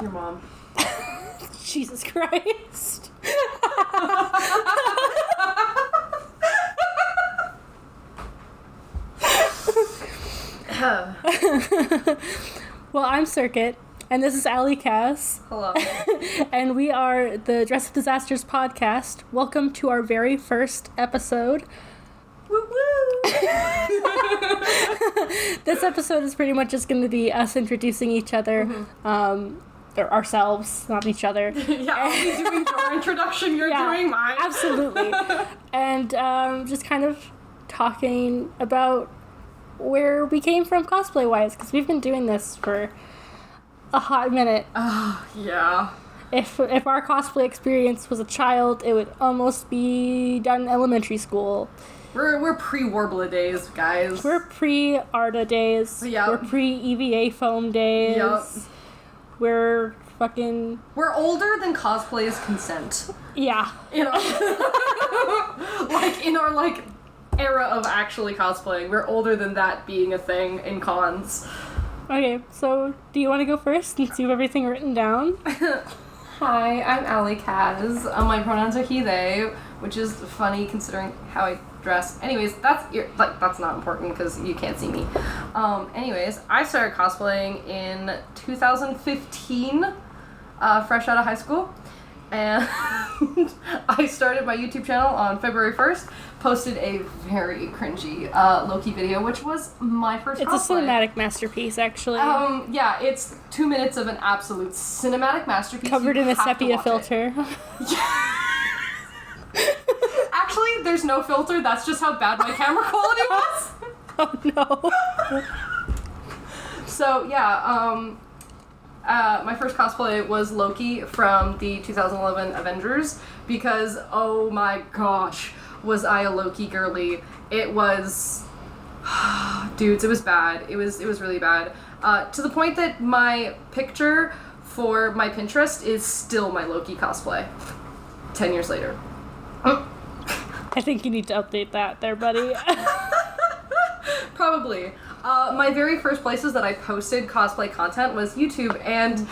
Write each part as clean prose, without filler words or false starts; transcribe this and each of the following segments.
Your mom. Jesus Christ. Well, I'm Circuit, and this is Alycas. Hello. And we are the Dress Up Disasters podcast. Welcome to our very first episode. Woo woo! This episode is pretty much just going to be us introducing each other, or ourselves, not each other. Yeah, I'll be doing your introduction, you're doing mine. Absolutely. And just kind of talking about where we came from cosplay-wise, because we've been doing this for a hot minute. Yeah. If our cosplay experience was a child, it would almost be done in elementary school. We're pre-Warbler days, guys. We're pre-Arda days. Yep. We're pre-EVA foam days. Yep. We're fucking... We're older than cosplay's consent. Yeah. In our, in our era of actually cosplaying. We're older than that being a thing in cons. Okay, so do you want to go first since you have everything written down? Hi, I'm Alycas. My pronouns are he, they, which is funny considering how I dress. Anyways, that's not important because you can't see me. Anyways, I started cosplaying in 2015, fresh out of high school. And I started my YouTube channel on February 1st, posted a very cringy Loki video, which was my first cosplay. It's a cinematic masterpiece, actually. Yeah, it's 2 minutes of an absolute cinematic masterpiece. Covered in a sepia filter. Actually, there's no filter, that's just how bad my camera quality was. Oh no. So, yeah, my first cosplay was Loki from the 2011 Avengers, because, oh my gosh, was I a Loki girly. It was... Dudes, it was bad. It was really bad. To the point that my picture for my Pinterest is still my Loki cosplay. 10 years later. I think you need to update that there, buddy. Probably. My very first places that I posted cosplay content was YouTube and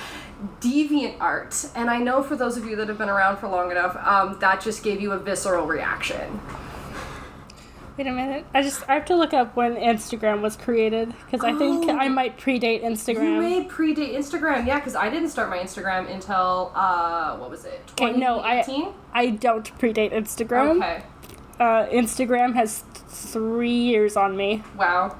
DeviantArt. And I know for those of you that have been around for long enough, that just gave you a visceral reaction. Wait a minute. I have to look up when Instagram was created, because I think I might predate Instagram. You may predate Instagram, yeah, because I didn't start my Instagram until, what was it, 2018? Okay, no, I don't predate Instagram. Okay. Instagram has 3 years on me. Wow.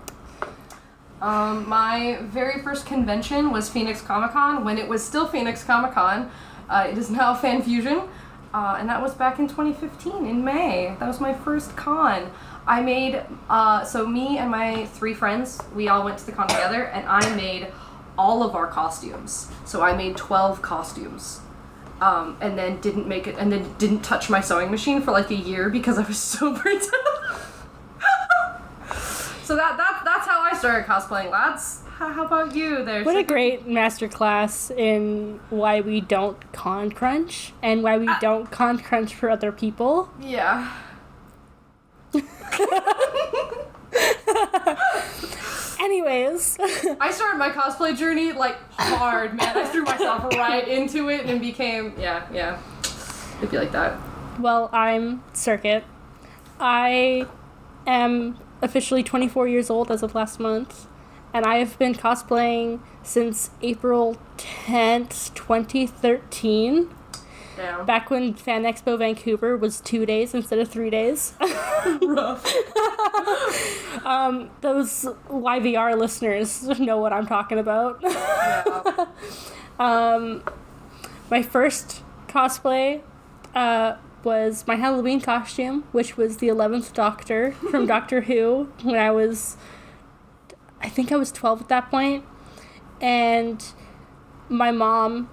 My very first convention was Phoenix Comic-Con, when it was still Phoenix Comic-Con. It is now Fan Fusion, and that was back in 2015, in May. That was my first con. I made, so me and my 3 friends, we all went to the con together, and I made all of our costumes. So I made 12 costumes. And then didn't make it, and then didn't touch my sewing machine for like a year because I was so burnt out. So that's how I started cosplaying, lads. How about you there? What a great masterclass in why we don't con crunch and why we don't con crunch for other people. Yeah. Anyways. I started my cosplay journey, hard, man. I threw myself right into it and became, yeah. It'd be like that. Well, I'm Circuit. I am officially 24 years old as of last month, and I have been cosplaying since April 10th, 2013. Damn. Back when Fan Expo Vancouver was 2 days instead of 3 days. Rough. Those YVR listeners know what I'm talking about. Yeah. My first cosplay was my Halloween costume, which was the 11th Doctor from Doctor Who when I think I was 12 at that point. And my mom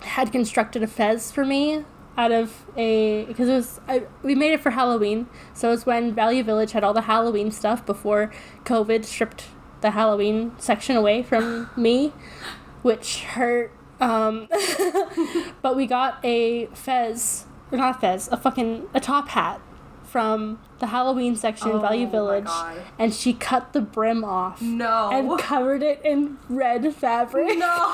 had constructed a fez for me because we made it for Halloween, so it was when Value Village had all the Halloween stuff before COVID stripped the Halloween section away from me, which hurt. But we got a fez, or not a fez, a top hat from the Halloween section in Value Village, and she cut the brim off. No. And covered it in red fabric. No.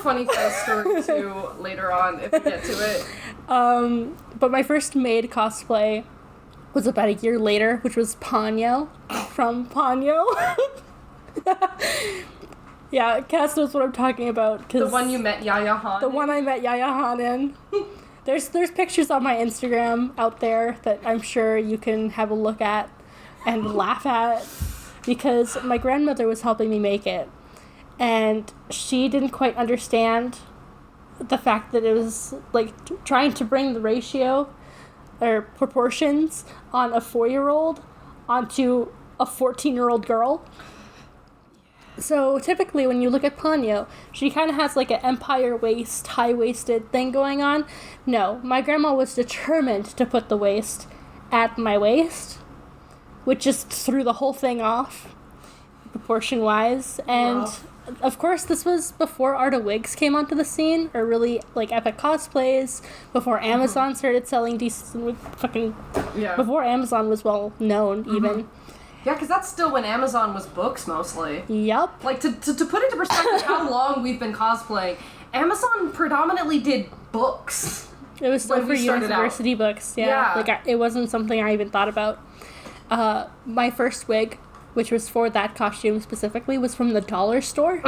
funny face story too later on if we get to it. But my first maid cosplay was about a year later, which was Ponyo from Ponyo. Yeah, Cass knows what I'm talking about. The one you met Yaya Han. The one I met Yaya Han in. There's pictures on my Instagram out there that I'm sure you can have a look at and laugh at, because my grandmother was helping me make it, and she didn't quite understand the fact that it was like trying to bring the ratio or proportions on a 4-year-old onto a 14-year-old girl. So typically when you look at Ponyo, she kind of has like an empire waist, high-waisted thing going on. No, my grandma was determined to put the waist at my waist, which just threw the whole thing off, proportion-wise. And Rough. Of course, this was before Art of Wigs came onto the scene, or really like epic cosplays, before Amazon started selling decent fucking... Yeah. Before Amazon was well known, even. Yeah, because that's still when Amazon was books, mostly. Yup. Like, to put into perspective how long we've been cosplaying, Amazon predominantly did books. It was still when for we started university books, yeah. Like, it wasn't something I even thought about. My first wig, which was for that costume specifically, was from the dollar store,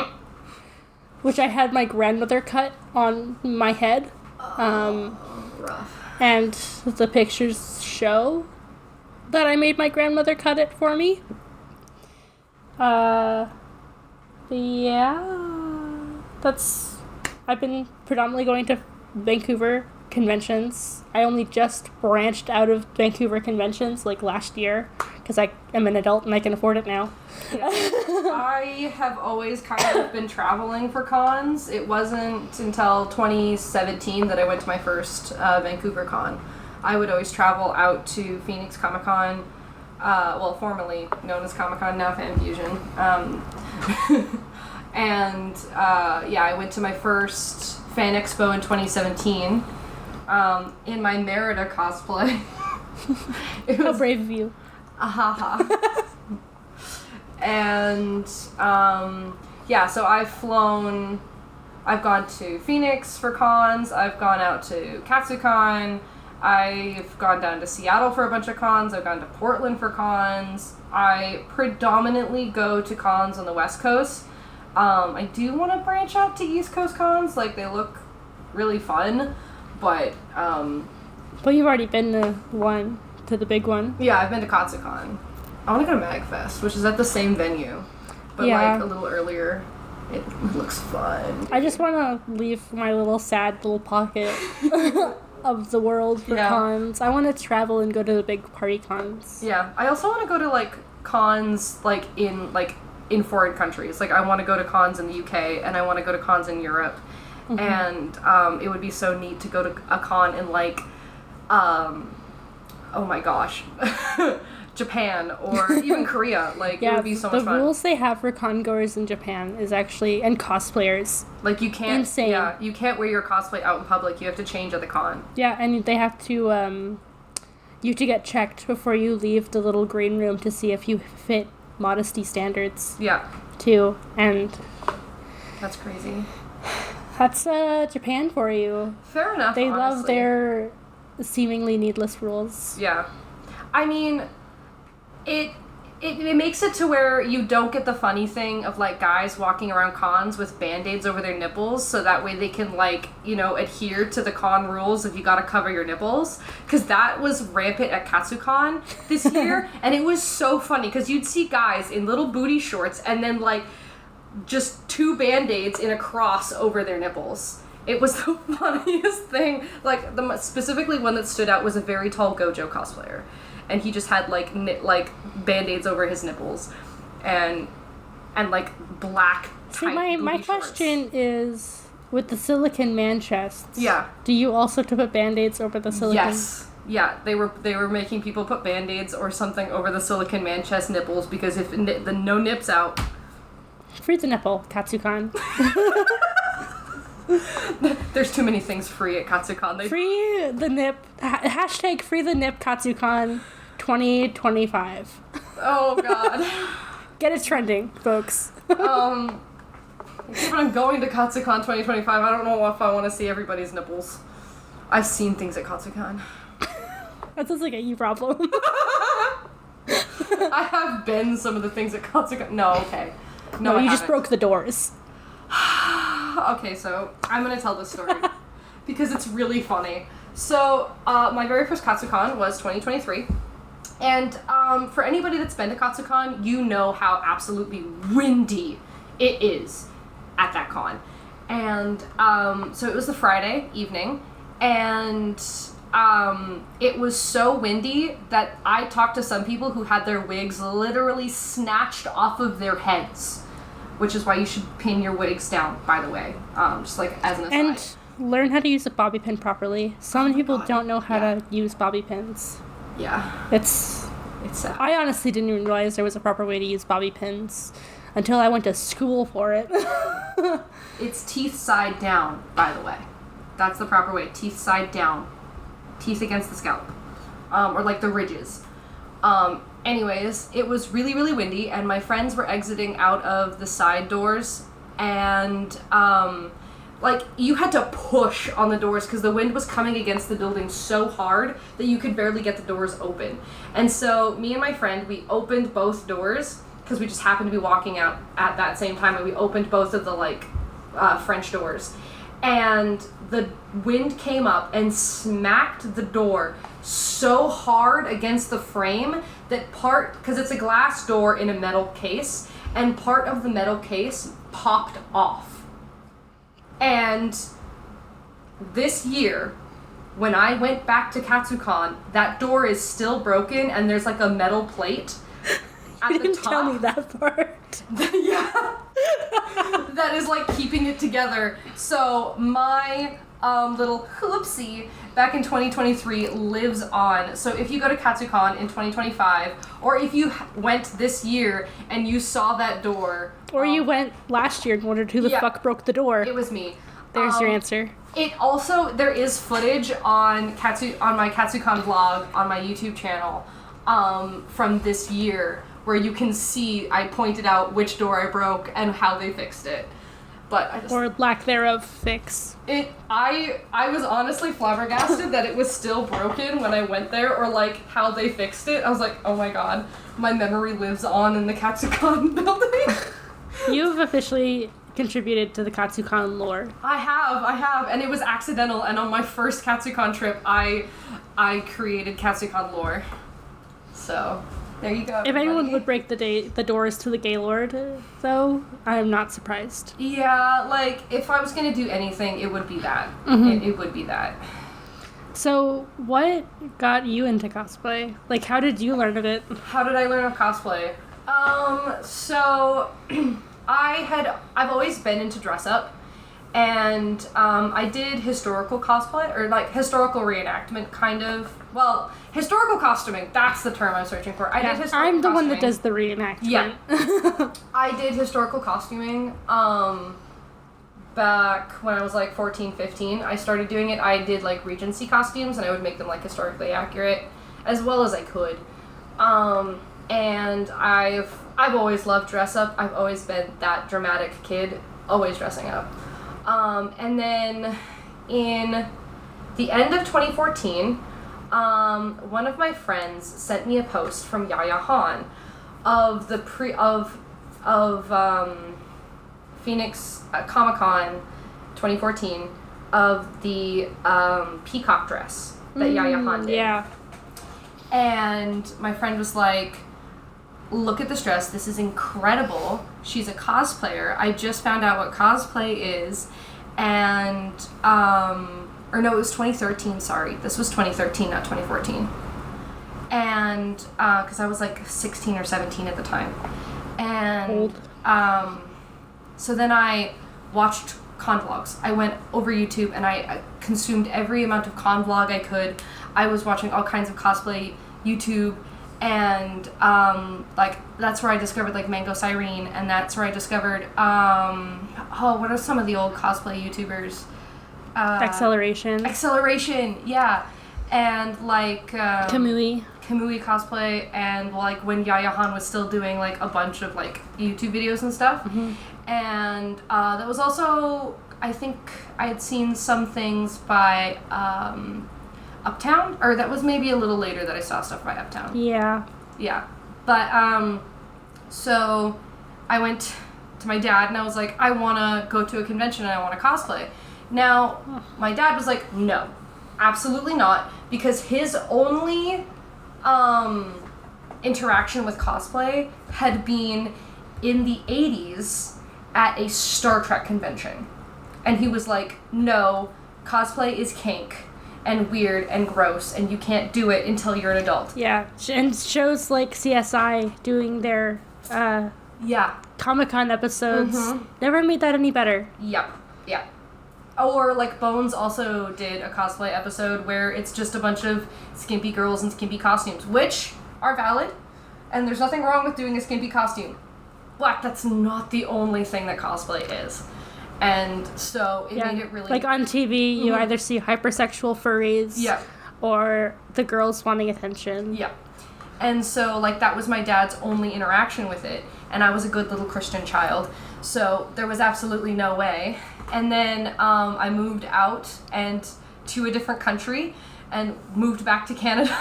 which I had my grandmother cut on my head. Rough. And the pictures show that I made my grandmother cut it for me. Yeah. I've been predominantly going to Vancouver conventions. I only just branched out of Vancouver conventions like last year because I am an adult and I can afford it now. Yeah. I have always kind of been traveling for cons. It wasn't until 2017 that I went to my first Vancouver con. I would always travel out to Phoenix Comic Con, formerly known as Comic Con, now Fan Fusion. I went to my first Fan Expo in 2017 in my Merida cosplay. How brave of you. And, so I've gone to Phoenix for cons, I've gone out to KatsuCon, I've gone down to Seattle for a bunch of cons, I've gone to Portland for cons. I predominantly go to cons on the West Coast. I do want to branch out to East Coast cons, like they look really fun, but But you've already been to the big one. Yeah, I've been to KatsuCon. I want to go to MagFest, which is at the same venue, but like a little earlier. It looks fun. I just want to leave my little sad little pocket of the world for cons. I want to travel and go to the big party cons. Yeah, I also want to go to like cons in foreign countries. Like I want to go to cons in the UK and I want to go to cons in Europe. Mm-hmm. And it would be so neat to go to a con in like oh my gosh. Japan or even Korea. Like it would be so much fun. The rules they have for con goers in Japan is actually, and cosplayers, like you can't insane. Yeah, you can't wear your cosplay out in public. You have to change at the con. Yeah, and they have to you have to get checked before you leave the little green room to see if you fit modesty standards. Yeah. Too, and that's crazy. That's Japan for you. Fair enough. They honestly love their seemingly needless rules. Yeah. I mean, it makes it to where you don't get the funny thing of like guys walking around cons with band-aids over their nipples so that way they can like, adhere to the con rules if you gotta cover your nipples. Because that was rampant at KatsuCon this year and it was so funny because you'd see guys in little booty shorts and then like just 2 band-aids in a cross over their nipples. It was the funniest thing. Like specifically one that stood out was a very tall Gojo cosplayer. And he just had like band-aids over his nipples, and like black tight my booty shorts. question is, with the silicone man chests. Yeah. Do you also have to put band-aids over the silicone? Yes. Yeah, they were making people put band-aids or something over the silicone man chest nipples because if the no nips out. Free the nipple, KatsuCon. There's too many things free at KatsuCon. Free the nip. Hashtag free the nip KatsuCon 2025. Oh god. Get it trending, folks. But I'm going to Katsucon 2025. I don't know if I want to see everybody's nipples. I've seen things at Katsucon. That sounds like a you problem. I have been some of the things at Katsucon. No, okay. No, you just haven't. broke the doors. Okay, so I'm gonna tell this story because it's really funny. So, my very first Katsucon was 2023. And for anybody that's been to Katsucon, you know how absolutely windy it is at that con. And so it was the Friday evening, and it was so windy that I talked to some people who had their wigs literally snatched off of their heads, which is why you should pin your wigs down, by the way, just like as an aside. And learn how to use a bobby pin properly. Some people don't know how to use bobby pins. Yeah. It's sad. I honestly didn't even realize there was a proper way to use bobby pins until I went to school for it. It's teeth side down, by the way. That's the proper way. Teeth side down. Teeth against the scalp. Or like the ridges. Anyways, it was really, really windy, and my friends were exiting out of the side doors, and like, you had to push on the doors because the wind was coming against the building so hard that you could barely get the doors open. And so me and my friend, we opened both doors because we just happened to be walking out at that same time, and we opened both of the like French doors. And the wind came up and smacked the door so hard against the frame that because it's a glass door in a metal case, and part of the metal case popped off. And this year, when I went back to Katsucon, that door is still broken, and there's like a metal plate at You the didn't top. tell me that part. Yeah. That is like keeping it together. So my little hoopsie back in 2023 lives on. So if you go to Katsucon in 2025, or if you went this year and you saw that door, Or you went last year and wondered who the fuck broke the door. it was me. There's your answer. It also, there is footage on my Katsucon vlog on my YouTube channel from this year where you can see I pointed out which door I broke and how they fixed it. But I just... Or lack thereof fix. I was honestly flabbergasted that it was still broken when I went there, or like how they fixed it. I was like, oh my god, my memory lives on in the Katsucon building. You've officially contributed to the Katsucon lore. I have, and it was accidental, and on my first Katsucon trip, I created Katsucon lore. So, there you go. If anyone would break the doors to the Gaylord, though, I am not surprised. Yeah, like, if I was gonna do anything, it would be that. Mm-hmm. It would be that. So, what got you into cosplay? Like, how did you learn of it? How did I learn of cosplay? So, I've always been into dress up, and I did historical cosplay, or like historical reenactment, kind of. Well, historical costuming, that's the term I'm searching for. I did historical I'm the one that costuming. does the reenactment. Yeah. I did historical costuming back when I was like 14, 15. I started doing it. I did like Regency costumes, and I would make them like historically accurate as well as I could. And I've always loved dress up. I've always been that dramatic kid, always dressing up. And then in the end of 2014, one of my friends sent me a post from Yaya Han of the Phoenix Comic-Con 2014 of the peacock dress that Yaya Han did. Yeah. And my friend was like, look at this dress, this is incredible. She's a cosplayer. I just found out what cosplay is. And, or no, it was 2013, sorry. This was 2013, not 2014. And, because I was like 16 or 17 at the time. And, Old. So then I watched con vlogs. I went over YouTube and I consumed every amount of con vlog I could. I was watching all kinds of cosplay YouTube, and like that's where I discovered like Mango Cyrene, and that's where I discovered what are some of the old cosplay YouTubers? Acceleration, yeah, and like Kamui cosplay, and like when Yaya Han was still doing like a bunch of like YouTube videos and stuff. And that was also, I think I had seen some things by Uptown, or that was maybe a little later that I saw stuff by Uptown. Yeah. Yeah. But, so I went to my dad and I was like, I want to go to a convention and I want to cosplay. Now, my dad was like, no, absolutely not, because his only interaction with cosplay had been in the 80s at a Star Trek convention. And he was like, no, cosplay is kink and weird and gross, and you can't do it until you're an adult. Yeah, and shows like CSI doing their Comic-Con episodes never made that any better. Yep, yeah. Or like Bones also did a cosplay episode where it's just a bunch of skimpy girls in skimpy costumes, which are valid, and there's nothing wrong with doing a skimpy costume. But that's not the only thing that cosplay is. And so it made it really... Like on TV, you either see hypersexual furries or the girls wanting attention. Yeah. And so, like, that was my dad's only interaction with it. And I was a good little Christian child. So there was absolutely no way. And then I moved out and to a different country and moved back to Canada.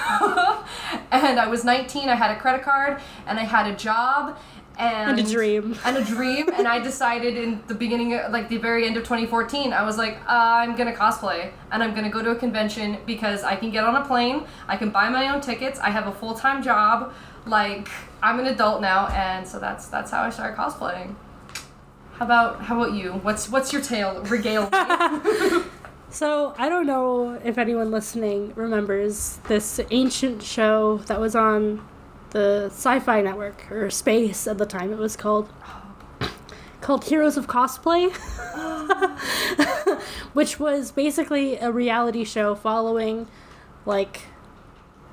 And I was 19, I had a credit card, and I had a job. And a dream. And I decided in the beginning, like the very end of 2014, I was like, I'm going to cosplay. And I'm going to go to a convention because I can get on a plane. I can buy my own tickets. I have a full-time job. Like, I'm an adult now. And so that's how I started cosplaying. How about you? What's your tale? Regale me. So, I don't know if anyone listening remembers this ancient show that was on the Sci-Fi Network, or Space at the time it was called Heroes of Cosplay, which was basically a reality show following like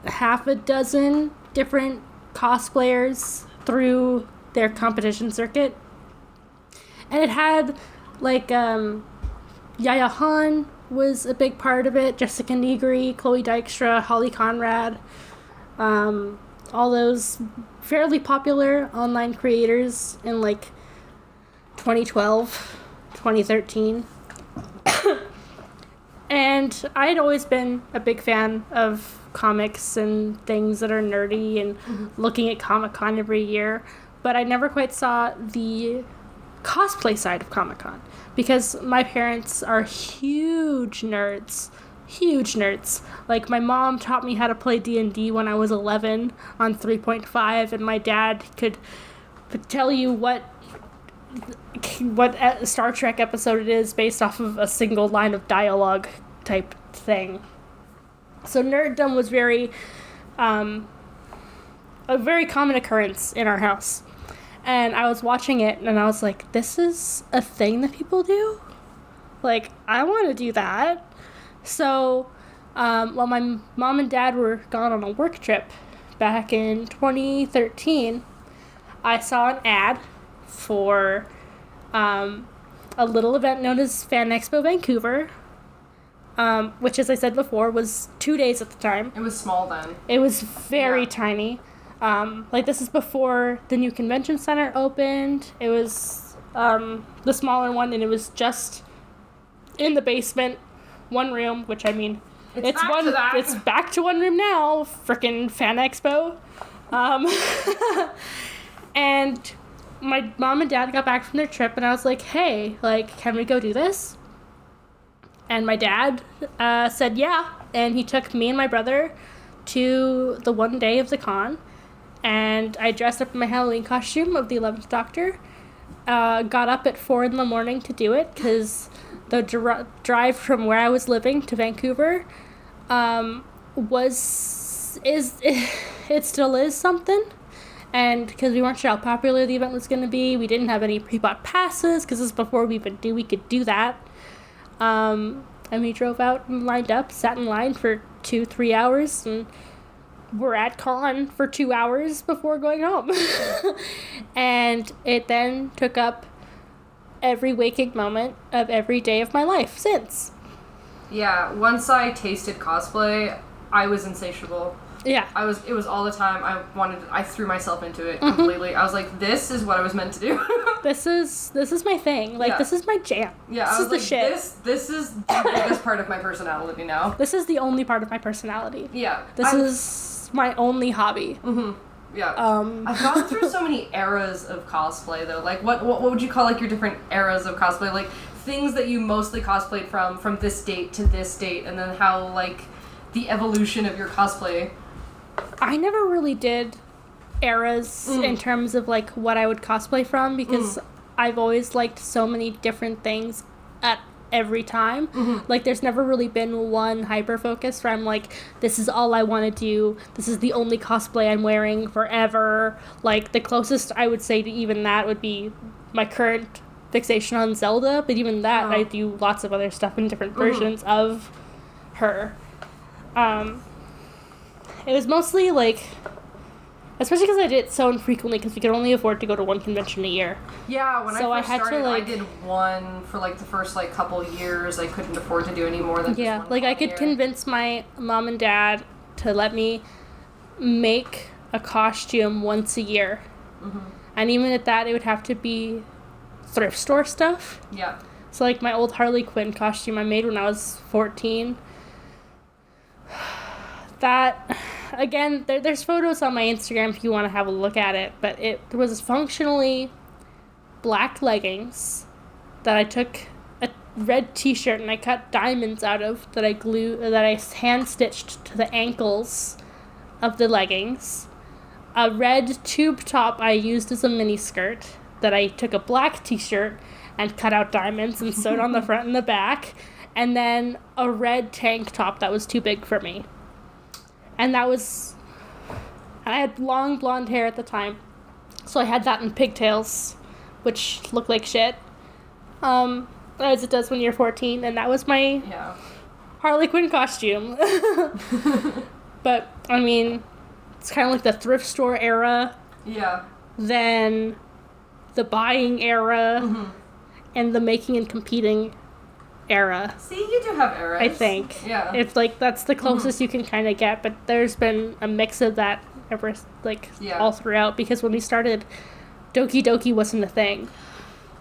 half a dozen different cosplayers through their competition circuit. And it had like Yaya Han was a big part of it, Jessica Negri, Chloe Dykstra, Holly Conrad, all those fairly popular online creators in like 2012, 2013. And I'd always been a big fan of comics and things that are nerdy and looking at Comic-Con every year, but I never quite saw the cosplay side of Comic-Con because my parents are huge nerds. Like, my mom taught me how to play D&D when I was 11 on 3.5, and my dad could tell you what Star Trek episode it is based off of a single line of dialogue type thing. So nerddom was a very common occurrence in our house. And I was watching it, and I was like, this is a thing that people do? Like, I want to do that. So, while my mom and dad were gone on a work trip back in 2013, I saw an ad for a little event known as Fan Expo Vancouver, which, as I said before, was 2 days at the time. It was small then. It was very tiny. Like, this is before the new convention center opened. It was the smaller one, and it was just in the basement. One room, which I mean, it's back to one room now. Frickin' Fan Expo. And my mom and dad got back from their trip, and I was like, hey, like, can we go do this? And my dad said yeah, and he took me and my brother to the one day of the con, and I dressed up in my Halloween costume of the 11th Doctor, got up at 4 in the morning to do it, because the drive from where I was living to Vancouver it still is something. And because we weren't sure how popular the event was going to be, we didn't have any pre-bought passes because this is before we could do that. And we drove out and lined up, sat in line for 2-3 hours, and we're at con for 2 hours before going home. And it then took up every waking moment of every day of my life since. Yeah, once I tasted cosplay, I was insatiable. Yeah. It was all the time. I threw myself into it completely. I was like, this is what I was meant to do. This is my thing. Like, this is my jam. Yeah, this is the shit. This is the biggest part of my personality now. This is the only part of my personality. Yeah. This is my only hobby. Mm-hmm. Yeah. I've gone through so many eras of cosplay, though. Like, what would you call, like, your different eras of cosplay? Like, things that you mostly cosplayed from this date to this date, and then how, like, the evolution of your cosplay. I never really did eras in terms of, like, what I would cosplay from, because I've always liked so many different things at every time. Like, there's never really been one hyper focus where I'm like, this is all I want to do, this is the only cosplay I'm wearing forever. Like, the closest I would say to even that would be my current fixation on Zelda, but even that I do lots of other stuff in different versions of her. It was mostly like, especially because I did it so infrequently, because we could only afford to go to one convention a year. Yeah, when I first started, I did one for, like, the first, like, couple years. I couldn't afford to do any more than just one like, I could convince my mom and dad to let me make a costume once a year. And even at that, it would have to be thrift store stuff. Yeah. So, like, my old Harley Quinn costume I made when I was 14. That, again, there's photos on my Instagram if you want to have a look at it, but it was functionally black leggings that I took a red t-shirt and I cut diamonds out of that I hand-stitched to the ankles of the leggings. A red tube top I used as a mini skirt that I took a black t-shirt and cut out diamonds and sewed on the front and the back, and then a red tank top that was too big for me. And I had long blonde hair at the time, so I had that in pigtails, which looked like shit, as it does when you're 14, and that was my Harley Quinn costume. But, I mean, it's kind of like the thrift store era, then the buying era, and the making and competing era. See, you do have eras. I think. Yeah. It's like, that's the closest you can kind of get, but there's been a mix of that ever, like, all throughout, because when we started, Doki Doki wasn't a thing.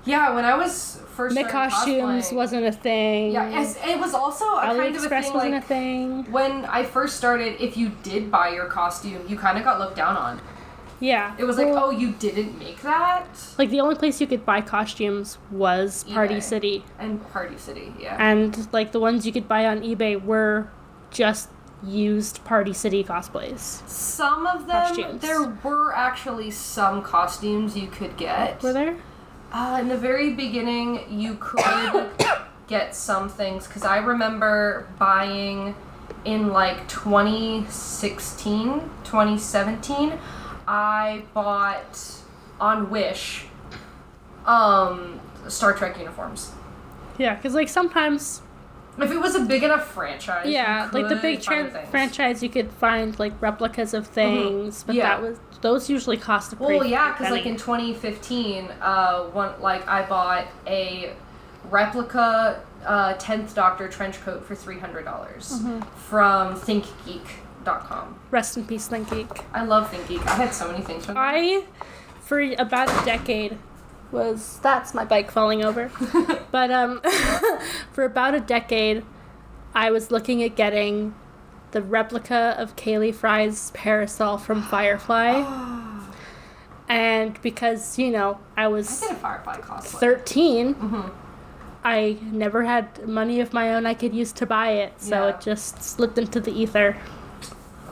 Yeah, when I was first Knit costumes cosplaying, wasn't a thing. Yeah, it was also a kind of a Alycas thing, wasn't like, a thing. when I first started, if you did buy your costume, you kind of got looked down on. Yeah. It was like, oh, you didn't make that? Like, the only place you could buy costumes was Party eBay. City. And Party City, yeah. And, like, the ones you could buy on eBay were just used Party City cosplays. Some of them, Costumes. there were actually some costumes you could get. Were there? In the very beginning, you could get some things, because I remember buying in, like, 2016, 2017, I bought on Wish Star Trek uniforms. Yeah, because, like, sometimes... If it was a big enough franchise, yeah, you like, the could big find things. franchise, you could find, like, replicas of things, but those usually cost a pretty Well, yeah, because, like, penny. in 2015, I bought a replica 10th Doctor trench coat for $300 from ThinkGeek.com. Rest in peace, ThinkGeek. I love ThinkGeek. I had so many things from them. For about a decade, that's my bike falling over. But, for about a decade, I was looking at getting the replica of Kaylee Fry's parasol from Firefly. And because, you know, I did a Firefly cosplay. 13, I never had money of my own I could use to buy it, so it just slipped into the ether.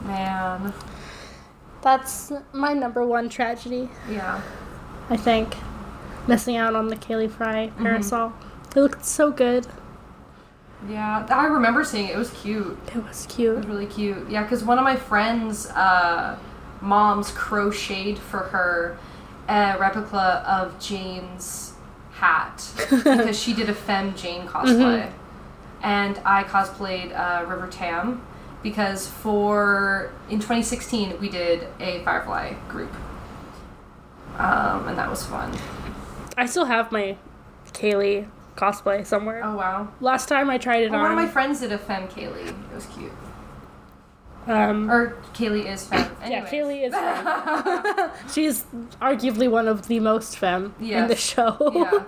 Man. That's my number one tragedy. Yeah. I think. Missing out on the Kaylee Fry parasol. It looked so good. Yeah, I remember seeing it. It was cute. It was cute. It was really cute. Yeah, because one of my friends' moms crocheted for her a replica of Jane's hat because she did a Femme Jane cosplay. And I cosplayed River Tam because in 2016 we did a Firefly group. And that was fun. I still have my Kaylee cosplay somewhere. Oh, wow. Last time I tried it on. One of my friends did a Femme Kaylee. It was cute. Or Kaylee is femme. Yeah, Anyways. Kaylee is femme. She's arguably one of the most femme in the show. Yeah.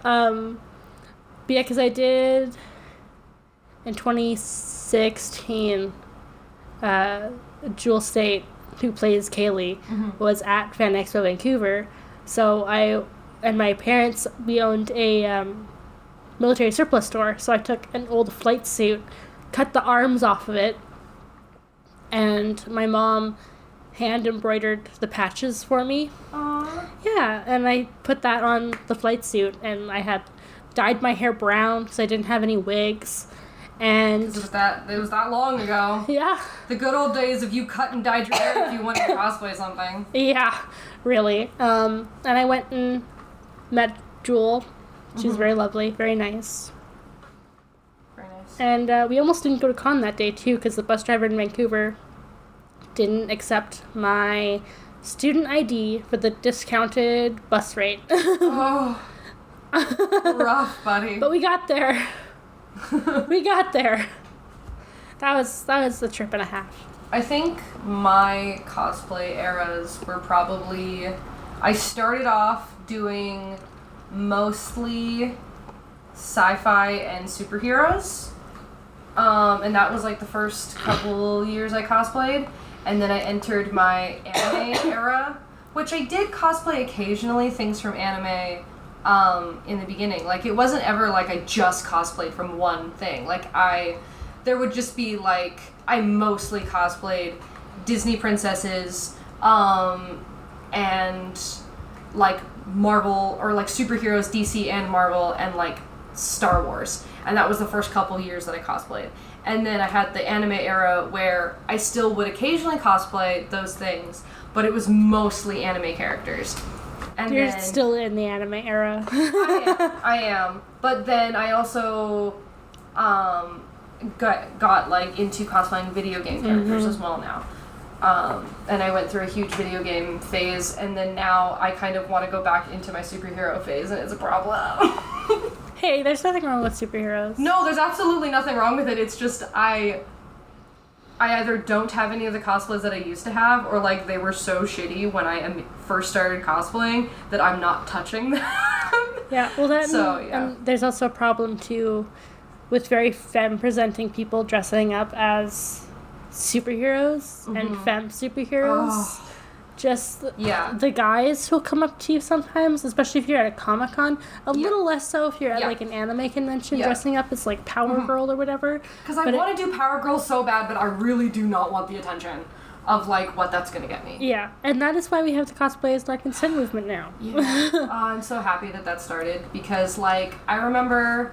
But yeah, because I did in 2016, Jewel State, who plays Kaylee, was at Fan Expo Vancouver. So I and my parents, we owned a military surplus store. So I took an old flight suit, cut the arms off of it, and my mom hand embroidered the patches for me. Aww. Yeah, and I put that on the flight suit, and I had dyed my hair brown because I didn't have any wigs. And It was that long ago. yeah. The good old days of you cut and dyed your hair if you wanted to cosplay something. Yeah, really. And I went and met Jewel. She was very lovely, very nice. Very nice. And we almost didn't go to con that day, too, because the bus driver in Vancouver didn't accept my student ID for the discounted bus rate. Oh. Rough, buddy. But we got there. We got there. That was a trip and a half. I think my cosplay eras were probably... I started off doing mostly sci-fi and superheroes. And that was like the first couple years I cosplayed. And then I entered my anime era, which I did cosplay occasionally, things from anime in the beginning. Like, it wasn't ever like I just cosplayed from one thing. Like, there would just be like, I mostly cosplayed Disney princesses, and like Marvel, or like superheroes, DC and Marvel, and like Star Wars. And that was the first couple years that I cosplayed. And then I had the anime era where I still would occasionally cosplay those things, but it was mostly anime characters. And You're then, still in the anime era. I am. But then I also got like into cosplaying video game characters as well now. And I went through a huge video game phase, and then now I kind of want to go back into my superhero phase, and it's a problem. Hey, there's nothing wrong with superheroes. No, there's absolutely nothing wrong with it. It's just I either don't have any of the cosplays that I used to have, or like they were so shitty when I first started cosplaying that I'm not touching them. Yeah, well then, yeah. and there's also a problem too with very femme-presenting people dressing up as superheroes and femme superheroes. Oh. Just Yeah. the guys who'll come up to you sometimes, especially if you're at a Comic-Con. A little less so if you're at like an anime convention dressing up as like Power Girl or whatever. Because I want to do Power Girl so bad, but I really do not want the attention of like what that's gonna get me. Yeah, and that is why we have the Cosplay as Dark Consent movement now. Yeah. I'm so happy that started, because like I remember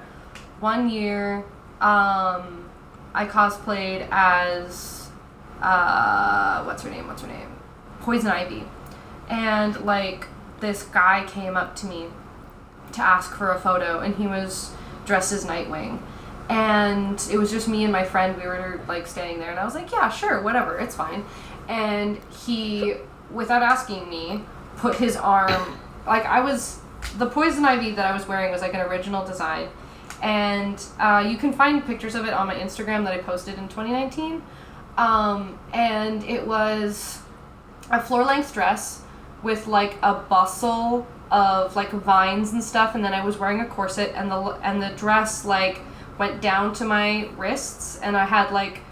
one year I cosplayed as what's her name? Poison Ivy. And like this guy came up to me to ask for a photo, and he was dressed as Nightwing. And it was just me and my friend. We were like standing there, and I was like, yeah, sure, whatever, it's fine. And he, without asking me, put his arm, like the Poison Ivy that I was wearing was like an original design. And you can find pictures of it on my Instagram that I posted in 2019. And it was a floor-length dress with like a bustle of like vines and stuff, and then I was wearing a corset, and the dress like went down to my wrists, and I had like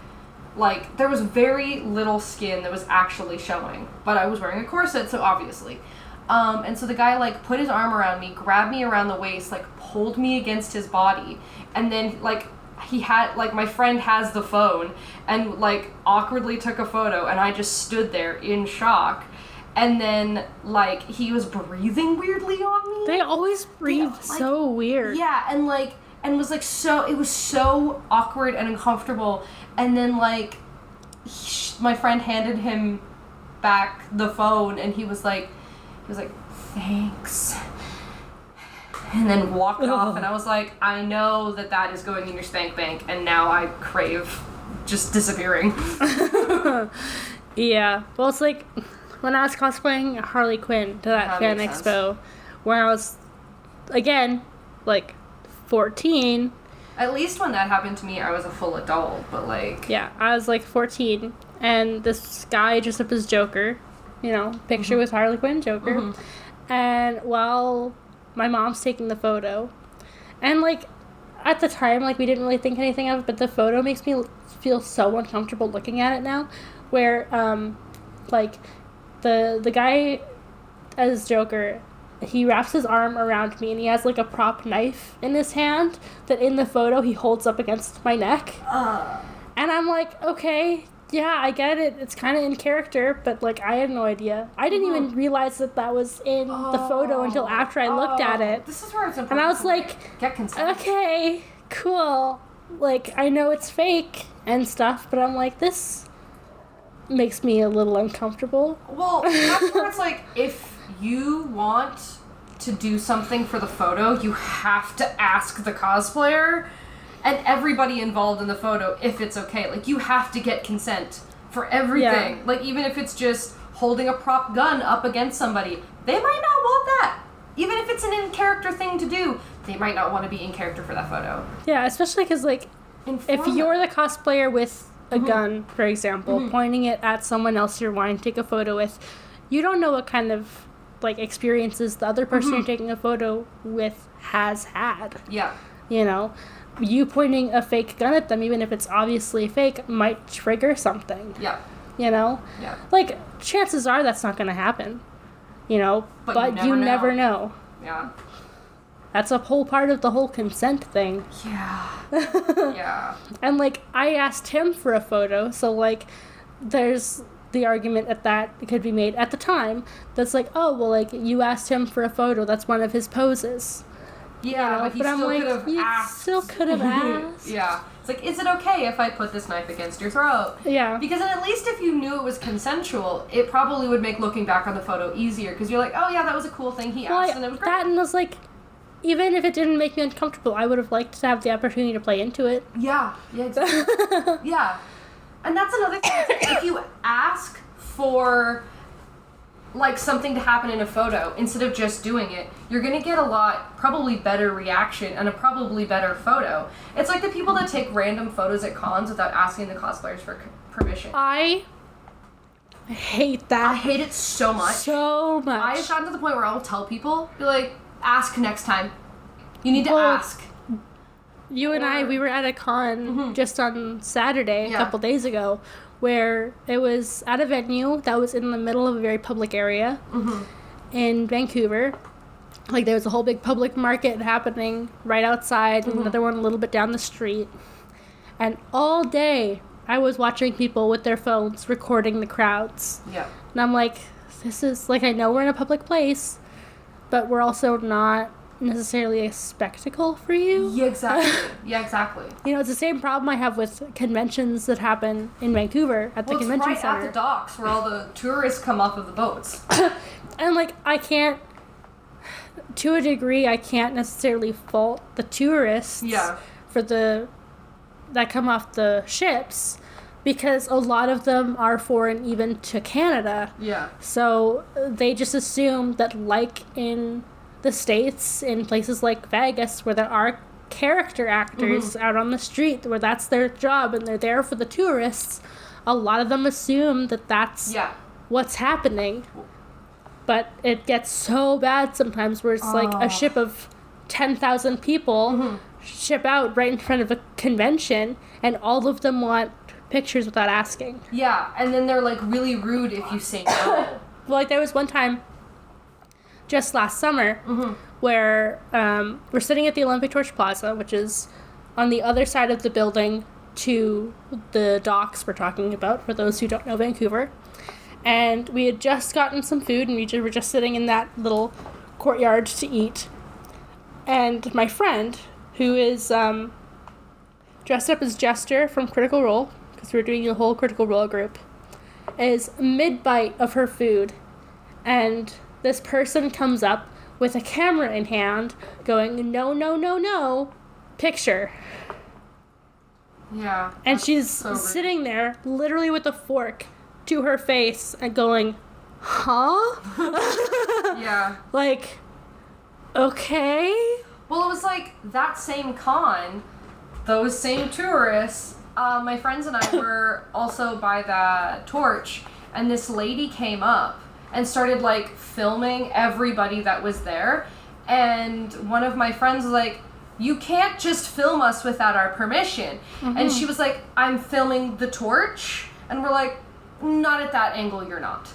there was very little skin that was actually showing, but I was wearing a corset, so obviously. And so the guy like put his arm around me, grabbed me around the waist, like pulled me against his body, and then like he had like my friend has the phone and like awkwardly took a photo, and I just stood there in shock. And then like he was breathing weirdly on me. They always breathe so weird. Yeah, and was like it was so awkward and uncomfortable. And then like my friend handed him back the phone, and he was like thanks, and then walked off. And I was like, I know that is going in your spank bank, and now I crave just disappearing. Yeah, well, it's like when I was cosplaying Harley Quinn to that fan expo, where I was, again, like 14, At least when that happened to me, I was a full adult, but like... Yeah, I was like 14, and this guy dressed up as Joker, you know, picture with Harley Quinn Joker, and while my mom's taking the photo, and like, at the time, like, we didn't really think anything of it, but the photo makes me feel so uncomfortable looking at it now, where, like, the guy as Joker, he wraps his arm around me, and he has, like, a prop knife in his hand that in the photo he holds up against my neck. And I'm like, okay, yeah, I get it. It's kind of in character, but, like, I had no idea. I didn't even realize that was in the photo until after I looked at it. This is where it's important. And I was like, get consent. okay, cool. Like, I know it's fake and stuff, but I'm like, this makes me a little uncomfortable. Well, that's where it's like, if you want to do something for the photo, you have to ask the cosplayer and everybody involved in the photo if it's okay. Like, you have to get consent for everything. Yeah. Like, even if it's just holding a prop gun up against somebody, they might not want that. Even if it's an in-character thing to do, they might not want to be in character for that photo. Yeah, especially because, like, if you're the cosplayer with a gun, for example, pointing it at someone else you're wanting to take a photo with, you don't know what kind of, like, experiences the other person you're taking a photo with has had. Yeah. You know? You pointing a fake gun at them, even if it's obviously fake, might trigger something. Yeah. You know? Yeah. Like, chances are that's not going to happen. You know? But you never know. Yeah. That's a whole part of the whole consent thing. Yeah. Yeah. And, like, I asked him for a photo, so, like, there's the argument that could be made at the time that's like, oh, well, like, you asked him for a photo, that's one of his poses. Yeah, but he still could have asked. Still could have asked. Yeah. It's like, is it okay if I put this knife against your throat? Yeah. Because then at least if you knew it was consensual, it probably would make looking back on the photo easier, because you're like, oh yeah, that was a cool thing he asked, and it was great. That and was like, even if it didn't make me uncomfortable, I would have liked to have the opportunity to play into it. Yeah. Yeah, exactly. Yeah. And that's another thing. If you ask for, like, something to happen in a photo, instead of just doing it, you're going to get a lot, probably better reaction and a probably better photo. It's like the people that take random photos at cons without asking the cosplayers for permission. I hate that. I hate it so much. So much. I've gotten to the point where I'll tell people, be like, ask next time. You need to ask. You and I, we were at a con just on Saturday, a couple days ago, where it was at a venue that was in the middle of a very public area in Vancouver. Like, there was a whole big public market happening right outside, and another one a little bit down the street. And all day, I was watching people with their phones recording the crowds. Yeah. And I'm like, this is, like, I know we're in a public place, but we're also not necessarily a spectacle for you. Yeah, exactly. Yeah, exactly. You know, it's the same problem I have with conventions that happen in Vancouver at the convention it's right center. at the docks where all the tourists come off of the boats. And, like, I can't, to a degree, I can't necessarily fault the tourists for that come off the ships, because a lot of them are foreign even to Canada. Yeah. So they just assume that, like in the States, in places like Vegas, where there are character actors out on the street, where that's their job and they're there for the tourists, a lot of them assume that that's what's happening. But it gets so bad sometimes where it's like a ship of 10,000 people ship out right in front of a convention, and all of them want pictures without asking. Yeah, and then they're, like, really rude if you say no. Well, like, there was one time just last summer where we're sitting at the Olympic Torch Plaza, which is on the other side of the building to the docks we're talking about, for those who don't know Vancouver. And we had just gotten some food, and we were just sitting in that little courtyard to eat. And my friend, who is dressed up as Jester from Critical Role, because we were doing a whole Critical Role group, is mid-bite of her food, and this person comes up with a camera in hand going, no, no, no, no, picture. Yeah. And she's sitting there, literally with a fork to her face and going, huh? Yeah. Like, okay. Well, it was like that same con, those same tourists, my friends and I were also by that torch, and this lady came up and started, like, filming everybody that was there, and one of my friends was like, you can't just film us without our permission. And she was like, I'm filming the torch, and we're like, not at that angle, you're not.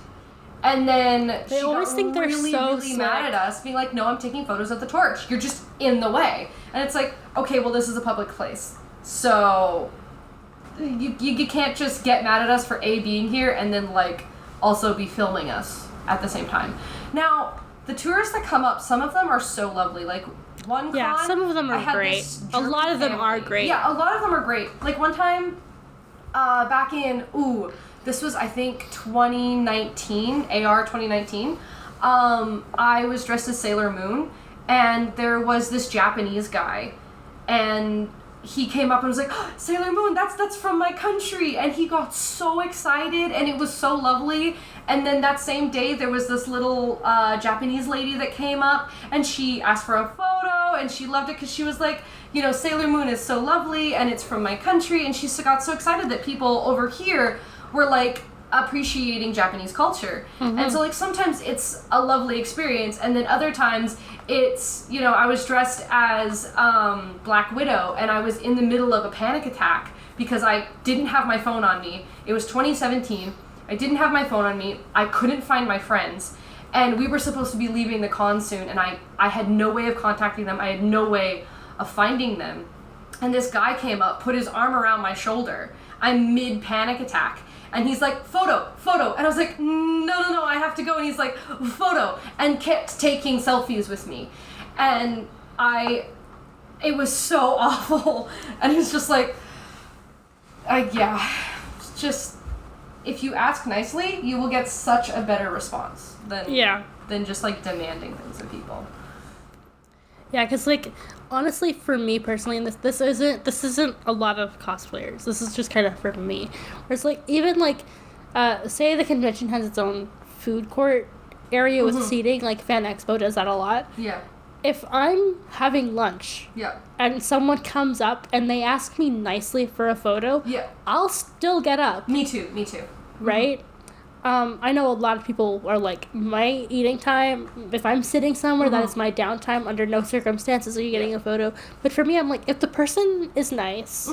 And then they always think they're really, so really mad at us, being like, no, I'm taking photos of the torch. You're just in the way. And it's like, okay, well, this is a public place. So you can't just get mad at us for A, being here, and then, like, also be filming us at the same time. Now, the tourists that come up, some of them are so lovely. Like, one con, some of them are great. A lot of them are great. Yeah, a lot of them are great. Like, one time, back in, this was, I think, 2019, AR 2019, I was dressed as Sailor Moon, and there was this Japanese guy, and he came up and was like, oh, Sailor Moon, that's from my country, and he got so excited, and it was so lovely. And then that same day, there was this little Japanese lady that came up, and she asked for a photo, and she loved it because she was like, you know, Sailor Moon is so lovely, and it's from my country, and she got so excited that people over here were, like, appreciating Japanese culture. And so, like, sometimes it's a lovely experience, and then other times it's, you know, I was dressed as Black Widow, and I was in the middle of a panic attack because I didn't have my phone on me. It was 2017. I didn't have my phone on me. I couldn't find my friends, and we were supposed to be leaving the con soon, and I had no way of contacting them. I had no way of finding them. And this guy came up, put his arm around my shoulder. I'm mid panic attack. And he's like, photo. And I was like, no, I have to go. And he's like, photo. And kept taking selfies with me. And it was so awful. And he's just like, just, if you ask nicely, you will get such a better response than just, like, demanding things of people. Yeah, because, like, honestly, for me personally, and this isn't a lot of cosplayers. This is just kind of for me. Where it's like, even, like, say the convention has its own food court area with seating, like Fan Expo does that a lot. Yeah. If I'm having lunch, and someone comes up and they ask me nicely for a photo, I'll still get up. Me too. Right? I know a lot of people are like, my eating time, if I'm sitting somewhere, that is my downtime. Under no circumstances are you getting a photo. But for me, I'm like, if the person is nice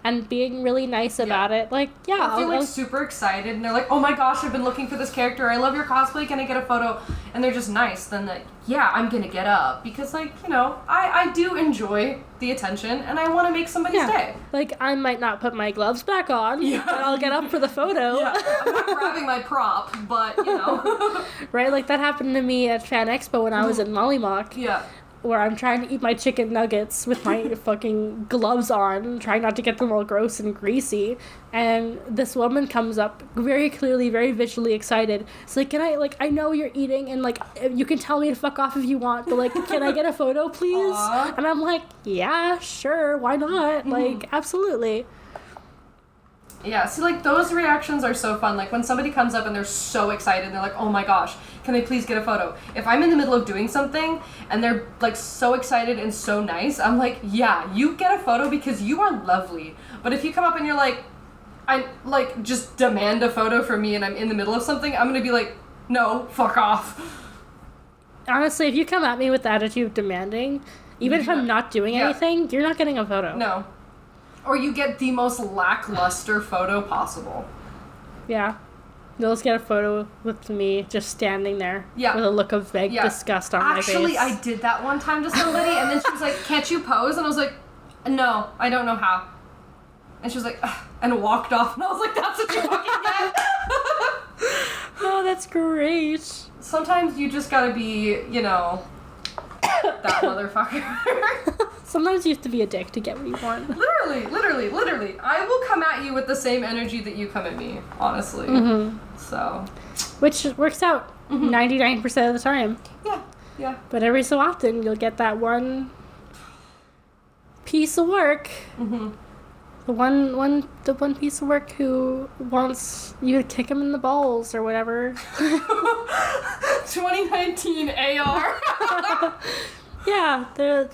and being really nice about it, like, I feel like super excited, and they're like, oh my gosh, I've been looking for this character, I love your cosplay, can I get a photo? And they're just nice, then, like, I'm gonna get up, because, like, you know, I do enjoy the attention, and I want to make somebody's day. Like, I might not put my gloves back on, but I'll get up for the photo. I'm not grabbing my prop, but, you know. Right, like, that happened to me at Fan Expo when I was in Mollymock. Where I'm trying to eat my chicken nuggets with my fucking gloves on, trying not to get them all gross and greasy. And this woman comes up, very clearly, very visually excited. It's like, I know you're eating, and, like, you can tell me to fuck off if you want, but, like, can I get a photo, please? Aww. And I'm like, yeah, sure, why not? Like, absolutely. Yeah, see, like, those reactions are so fun. Like, when somebody comes up and they're so excited, and they're like, oh my gosh, can I please get a photo? If I'm in the middle of doing something, and they're, like, so excited and so nice, I'm like, yeah, you get a photo because you are lovely. But if you come up and you're like, just demand a photo from me, and I'm in the middle of something, I'm gonna be like, no, fuck off. Honestly, if you come at me with the attitude of demanding, even if I'm not doing anything, you're not getting a photo. No. Or you get the most lackluster photo possible. Yeah. You'll just get a photo with me just standing there with a look of vague disgust on my face. Actually, I did that one time to somebody, and then she was like, can't you pose? And I was like, no, I don't know how. And she was like, ugh, and walked off. And I was like, that's what you fucking get? Oh, that's great. Sometimes you just gotta be, you know, that motherfucker. Sometimes you have to be a dick to get what you want. Literally. I will come at you with the same energy that you come at me, honestly. So. Which works out 99% of the time. Yeah. But every so often, you'll get that one piece of work. The one piece of work who wants you to kick him in the balls or whatever. 2019 AR. Yeah,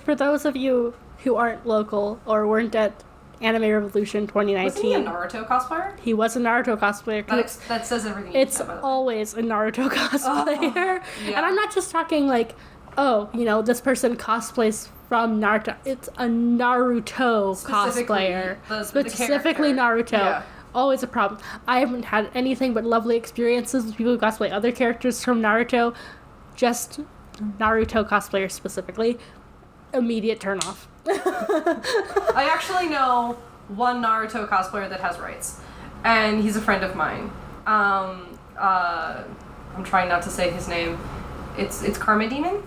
for those of you who aren't local or weren't at Anime Revolution 2019. Was he a Naruto cosplayer? He was a Naruto cosplayer. That says everything. It's always a Naruto cosplayer. Yeah. And I'm not just talking like, oh, this person cosplays from Naruto. It's a Naruto cosplayer. Specifically the Naruto. Yeah. Always a problem. I haven't had anything but lovely experiences with people who cosplay other characters from Naruto. Just Naruto cosplayers specifically. Immediate turn off. I actually know one Naruto cosplayer that has rights, and he's a friend of mine. I'm trying not to say his name. It's Karma Demon.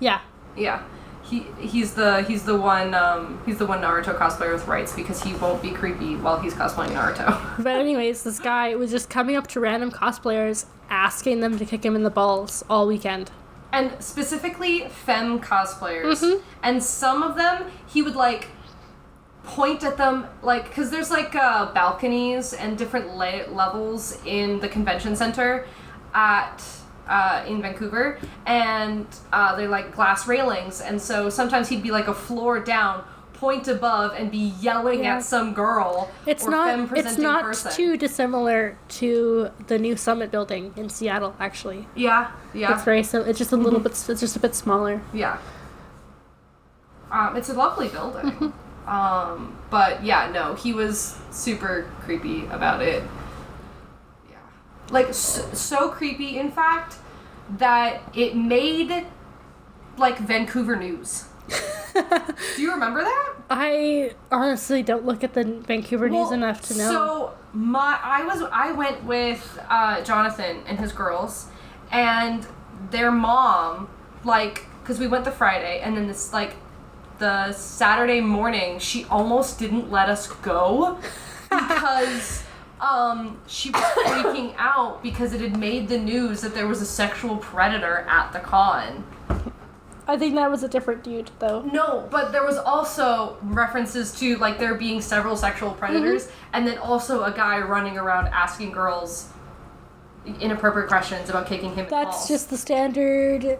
Yeah. Yeah. He's the one Naruto cosplayer with rights because he won't be creepy while he's cosplaying Naruto. But anyways, this guy was just coming up to random cosplayers, asking them to kick him in the balls all weekend. And specifically femme cosplayers. Mm-hmm. And some of them, he would, like, point at them, like, because there's, like, balconies and different levels in the convention center in Vancouver. And they're, like, glass railings. And so sometimes he'd be, like, a floor down, point above, and be yelling at some girl femme presenting person. It's not too dissimilar to the new Summit building in Seattle, actually. Yeah. It's very it's just a little bit. It's just a bit smaller. Yeah. It's a lovely building. But yeah, no, he was super creepy about it. Yeah. Like, so creepy, in fact, that it made, like, Vancouver news. Do you remember that? I honestly don't look at the Vancouver news enough to know. So I went with Jonathan and his girls, and their mom, like, because we went the Friday, and then this, like, the Saturday morning, she almost didn't let us go because she was freaking out because it had made the news that there was a sexual predator at the con. I think that was a different dude, though. No, but there was also references to, like, there being several sexual predators, and then also a guy running around asking girls inappropriate questions about kicking him in the balls. That's just the standard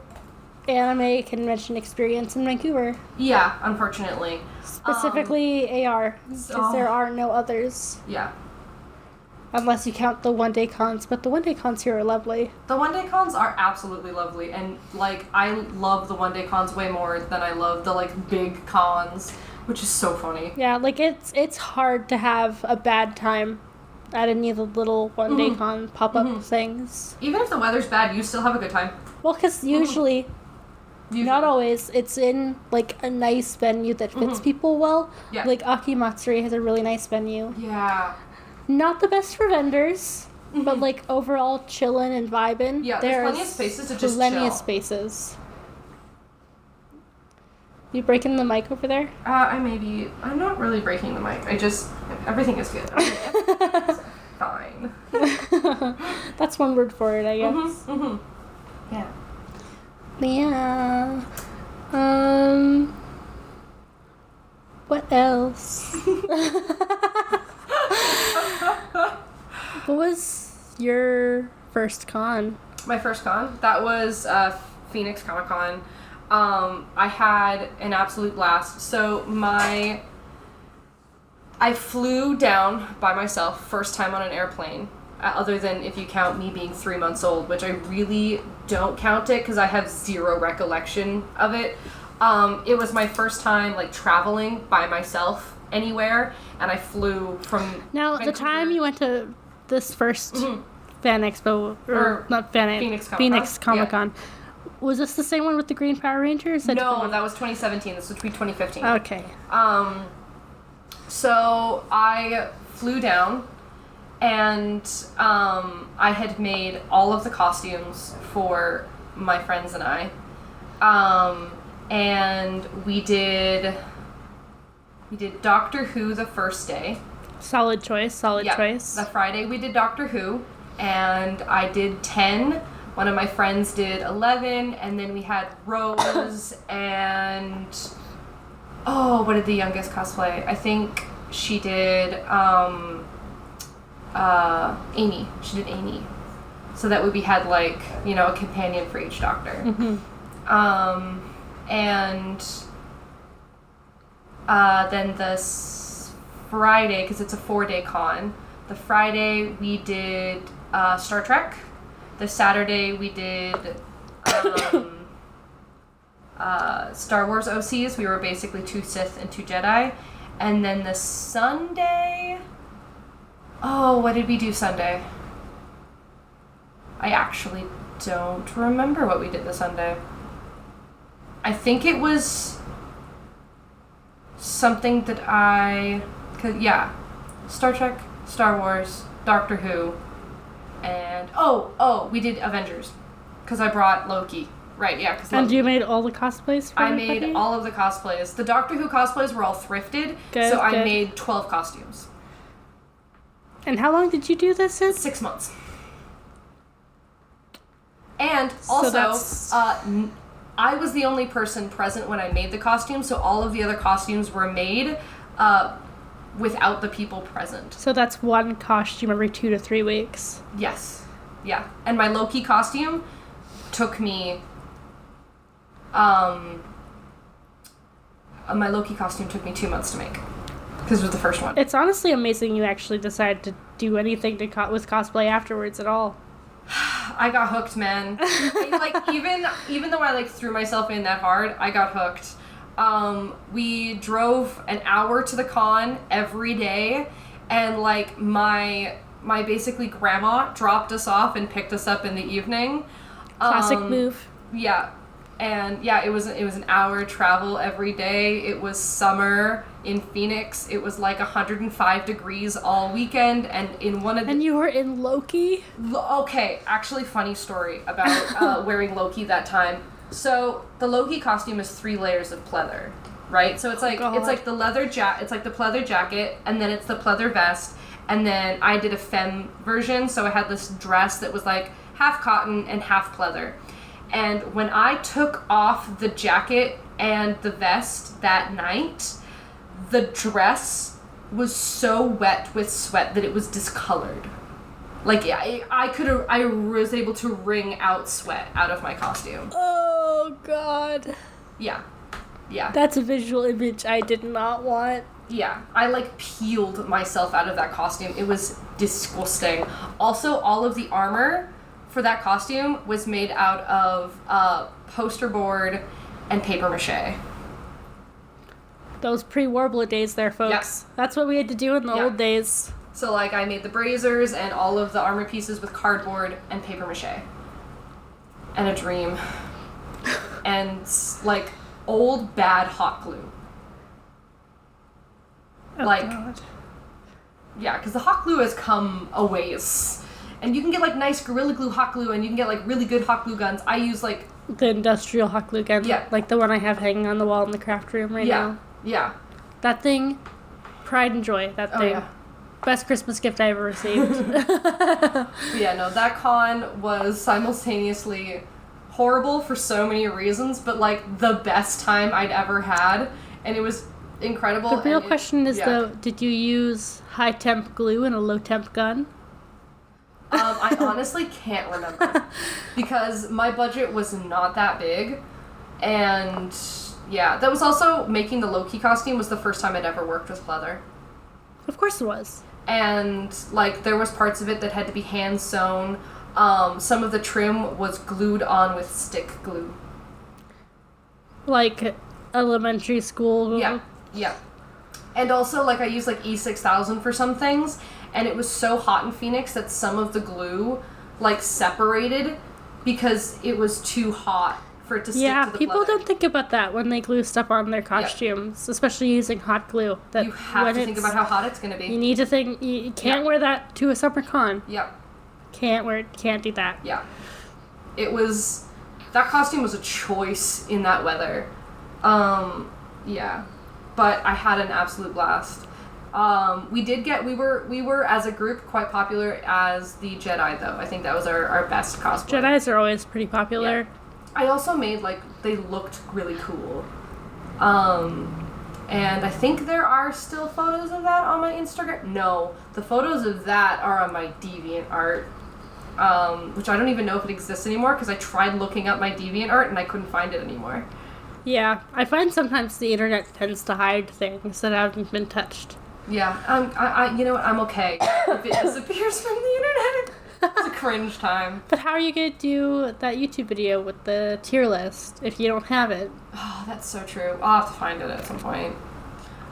anime convention experience in Vancouver. Yeah, unfortunately. Specifically AR, because there are no others. Yeah. Unless you count the one-day cons, but the one-day cons here are lovely. The one-day cons are absolutely lovely, and, like, I love the one-day cons way more than I love the, like, big cons, which is so funny. Yeah, like, it's hard to have a bad time at any of the little one-day con pop-up things. Even if the weather's bad, you still have a good time. Well, because usually, not always, it's in, like, a nice venue that fits people well. Yeah. Like, Akimatsuri has a really nice venue. Yeah. Not the best for vendors, but, like, overall chillin' and vibin'. Yeah, there's plenty of spaces to just plenty chill. of spaces. You breaking the mic over there? I'm not really breaking the mic. Everything is good. It's fine. That's one word for it, I guess. Yeah. Yeah. What else? What was your first con? My first con? That was Phoenix Comic Con. I had an absolute blast. So I flew down by myself, first time on an airplane, other than if you count me being 3 months old, which I really don't count it because I have zero recollection of it. It was my first time, like, traveling by myself anywhere, and I flew from Vancouver. The time you went to this first fan expo, or not fan Phoenix Comic Con, was this the same one with the Green Power Rangers? No, that was 2017. This would be 2015. Okay. So I flew down, and I had made all of the costumes for my friends and I. And we did Doctor Who the first day. Solid choice. The Friday we did Doctor Who, and I did 10. One of my friends did 11, and then we had Rose and what did the youngest cosplay? I think she did Amy. She did Amy. So that we had, like, you know, a companion for each Doctor. And then the Friday, because it's a 4-day con, the Friday we did Star Trek. The Saturday we did Star Wars OCs. We were basically 2 Sith and 2 Jedi. And then the Sunday... Oh, what did we do Sunday? I actually don't remember what we did the Sunday. I think it was something that Star Trek, Star Wars, Doctor Who, and we did Avengers, because I brought Loki. Right, yeah. And you made all the cosplays for I made all of the cosplays. The Doctor Who cosplays were all thrifted, so I made 12 costumes. And how long did you do this in? 6 months. And also, I was the only person present when I made the costumes, so all of the other costumes were made without the people present. So that's one costume every 2 to 3 weeks. Yes. Yeah. And my Loki costume took me... my Loki costume took me 2 months to make. Because it was the first one. It's honestly amazing you actually decided to do anything with cosplay afterwards at all. I got hooked, man. Even though I threw myself in that hard, I got hooked. We drove an hour to the con every day, and my basically grandma dropped us off and picked us up in the evening. Classic move. Yeah. And yeah, it was an hour travel every day. It was summer in Phoenix. It was 105 degrees all weekend, and in one of the... And you were in Loki? Okay, actually funny story about wearing Loki that time. So the Loki costume is 3 layers of pleather, right? So it's the leather it's the pleather jacket, and then it's the pleather vest, and then I did a femme version, so I had this dress that was half cotton and half pleather. And when I took off the jacket and the vest that night, the dress was so wet with sweat that it was discolored. I was able to wring out sweat out of my costume. Oh, God. Yeah. Yeah. That's a visual image I did not want. Yeah. I, peeled myself out of that costume. It was disgusting. Also, all of the armor for that costume was made out of poster board and paper mache. Those pre-Warbler days there, folks. Yeah. That's what we had to do in the old days. So, I made the braziers and all of the armor pieces with cardboard and paper mache. And a dream. And, old, bad hot glue. Oh, God. Yeah, because the hot glue has come a ways. And you can get, nice Gorilla Glue hot glue, and you can get, really good hot glue guns. I use, the industrial hot glue gun. Yeah. The one I have hanging on the wall in the craft room right now. Yeah. That thing, pride and joy, that thing. Yeah. Best Christmas gift I ever received. Yeah, no, that con was simultaneously horrible for so many reasons, but, the best time I'd ever had. And it was incredible. The real question is, though, did you use high-temp glue and a low-temp gun? I honestly can't remember because my budget was not that big, and yeah, that was also making the Loki costume was the first time I'd ever worked with pleather. Of course it was. And there was parts of it that had to be hand sewn. Some of the trim was glued on with stick glue. Elementary school. Yeah. And also I used E6000 for some things. And it was so hot in Phoenix that some of the glue, separated because it was too hot for it to stick to the pleather. Yeah, people don't think about that when they glue stuff on their costumes, especially using hot glue. That you have to think about how hot it's going to be. You need to think, you can't wear that to a summer con. Yep. Can't do that. Yeah. That costume was a choice in that weather. Yeah. But I had an absolute blast. We were as a group quite popular as the Jedi, though. I think that was our best cosplay. Jedis are always pretty popular. Yeah. I also made they looked really cool. And I think there are still photos of that on my Instagram. No, the photos of that are on my DeviantArt, which I don't even know if it exists anymore because I tried looking up my DeviantArt and I couldn't find it anymore. Yeah, I find sometimes the internet tends to hide things that haven't been touched. Yeah, you know what? I'm okay if it disappears from the internet. It's a cringe time. But how are you going to do that YouTube video with the tier list if you don't have it? Oh, that's so true. I'll have to find it at some point.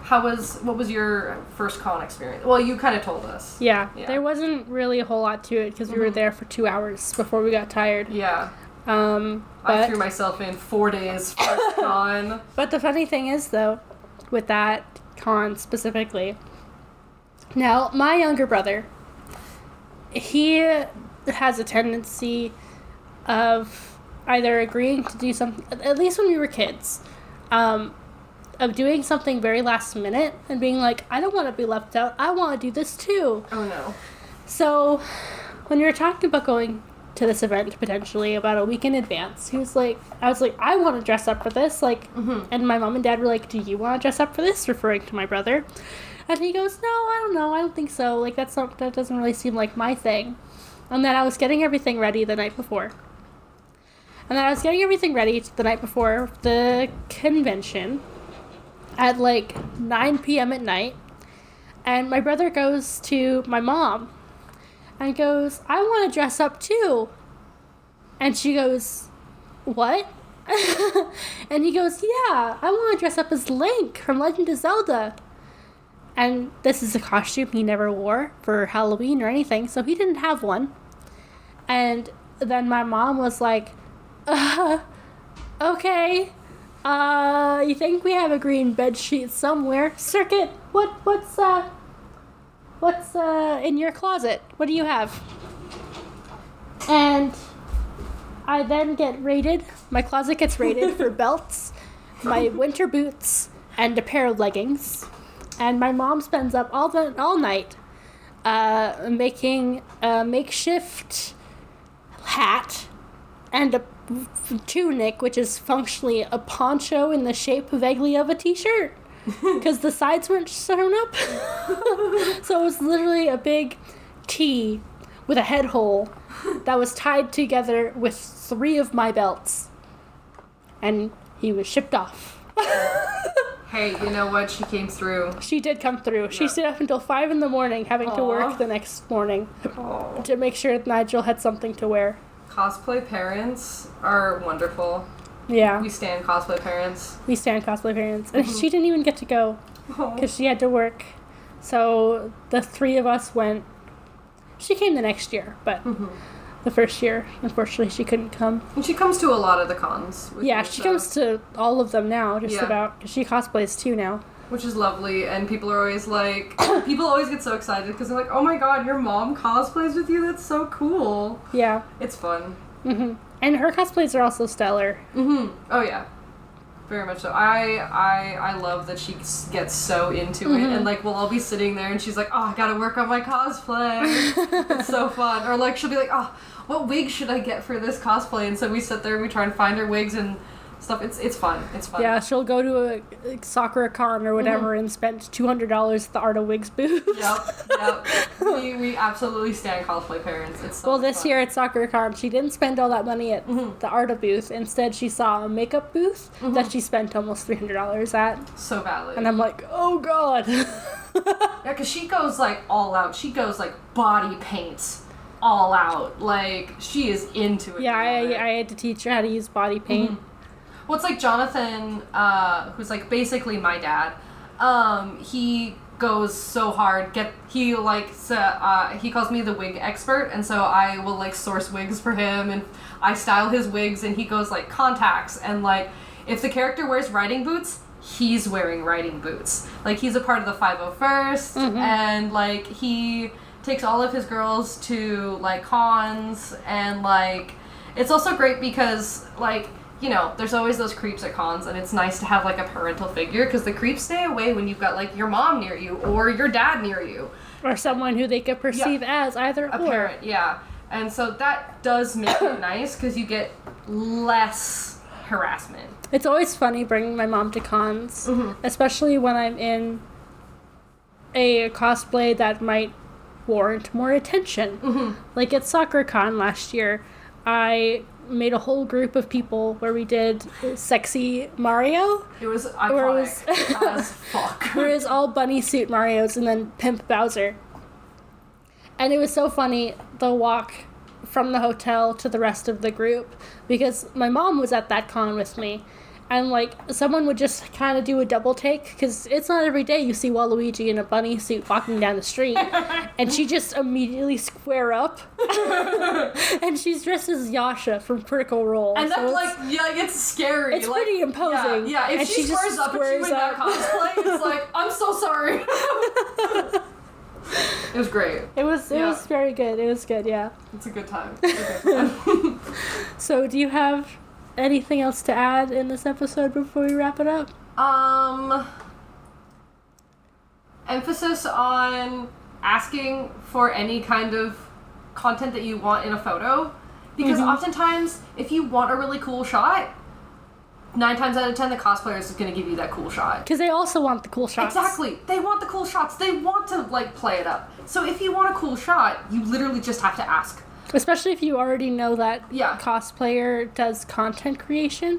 What was your first con experience? Well, you kind of told us. Yeah, there wasn't really a whole lot to it because we were there for 2 hours before we got tired. Yeah. I threw myself in 4 days first con. But the funny thing is, though, with that con specifically, now, my younger brother, he has a tendency of either agreeing to do something, at least when we were kids, of doing something very last minute and being like, I don't want to be left out, I want to do this too. Oh no. So when we were talking about going to this event potentially about a week in advance, I was like, I want to dress up for this, like, and my mom and dad were like, do you want to dress up for this, referring to my brother? And he goes, no, I don't know, I don't think so, like, that doesn't really seem like my thing. And then I was getting everything ready the night before the convention at like 9 p.m. at night, and my brother goes to my mom and goes, I want to dress up too. And she goes, what? And he goes, yeah, I want to dress up as Link from Legend of Zelda. And this is a costume he never wore for Halloween or anything, so he didn't have one. And then my mom was like, okay, you think we have a green bed sheet somewhere? Circuit, what's in your closet? What do you have? And I then get raided. My closet gets raided for belts, my winter boots, and a pair of leggings. And my mom spends up all night making a makeshift hat and a tunic, which is functionally a poncho in the shape vaguely of a t-shirt, because the sides weren't sewn up. So it was literally a big T with a head hole that was tied together with 3 of my belts, and he was shipped off. Hey, you know what? She came through. She did come through. She stayed up until 5 a.m. having to work the next morning to make sure Nigel had something to wear. Cosplay parents are wonderful. Yeah. We stand cosplay parents. And she didn't even get to go because she had to work. So the 3 of us went. She came the next year, but the first year, unfortunately, she couldn't come. And she comes to a lot of the cons. Yeah, she comes to all of them now, just about. Cause she cosplays too now. Which is lovely, and people are always like, people always get so excited because they're like, oh my god, your mom cosplays with you? That's so cool. Yeah. It's fun. And her cosplays are also stellar. Oh yeah. Very much so. I love that she gets so into it, and like we'll all be sitting there and she's like, oh, I gotta work on my cosplay. It's so fun. Or like she'll be like, oh, what wig should I get for this cosplay? And so we sit there and we try and find her wigs and stuff. It's fun. It's fun. Yeah, she'll go to a Sakura Con or whatever and spend $200 at the Art of Wigs booth. Yep. We absolutely stand cosplay parents. It's so this fun. year at Sakura Con, she didn't spend all that money at the Art booth. Instead, she saw a makeup booth that she spent almost $300 at. So valid. And I'm like, oh god. Yeah, because she goes like all out. She goes like body paint all out. Like she is into it. Yeah, I had to teach her how to use body paint. Well, it's like Jonathan, who's like basically my dad. He goes so hard. He calls me the wig expert, and so I will like source wigs for him, and I style his wigs, and he goes like contacts, and like if the character wears riding boots, he's wearing riding boots. Like he's a part of the 501st, and like he takes all of his girls to like cons, and like it's also great because like, you know, there's always those creeps at cons, and it's nice to have, like, a parental figure, because the creeps stay away when you've got, like, your mom near you, or your dad near you. Or someone who they could perceive as either a or. Parent, yeah. And so that does make it nice, because you get less harassment. It's always funny bringing my mom to cons, especially when I'm in a cosplay that might warrant more attention. Like at Sakura Con last year, I made a whole group of people where we did sexy Mario. It was iconic as fuck. where it was all bunny suit Marios and then Pimp Bowser. And it was so funny, the walk from the hotel to the rest of the group, because my mom was at that con with me. And, like, someone would just kind of do a double take, because it's not every day you see Waluigi in a bunny suit walking down the street. And she just immediately square up. And she's dressed as Yasha from Critical Role. And that's, like, it's scary. It's like, pretty imposing. Yeah, if she squares up at you in that cosplay, it's like, I'm so sorry. It was great. It was very good. It was good, yeah. It's a good time. It's a good time. So, do you have anything else to add in this episode before we wrap it up? Emphasis on asking for any kind of content that you want in a photo. Because oftentimes, if you want a really cool shot, 9 times out of 10, the cosplayer is going to give you that cool shot. Because they also want the cool shots. Exactly. They want the cool shots. They want to, like, play it up. So if you want a cool shot, you literally just have to ask. Especially if you already know that cosplayer does content creation.